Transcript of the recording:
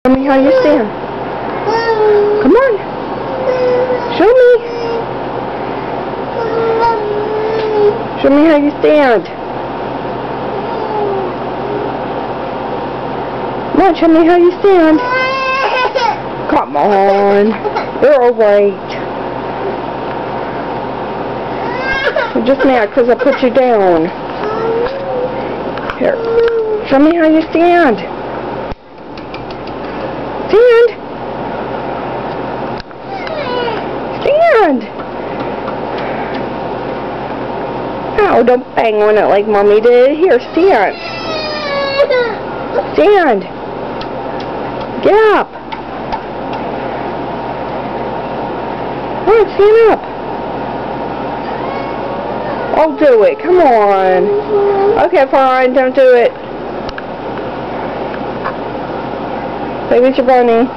Show me how you stand. Come on. Show me. Show me how you stand. Come on, show me how you stand. Come on. You're alright. You're just mad because I put you down. Here. Show me how you stand. Stand. Stand. Oh, don't bang on it like Mommy did. Here, stand. Stand. Get up. Come on, stand up. I'll do it. Come on. Okay, fine. Don't do it. Play with your bunny.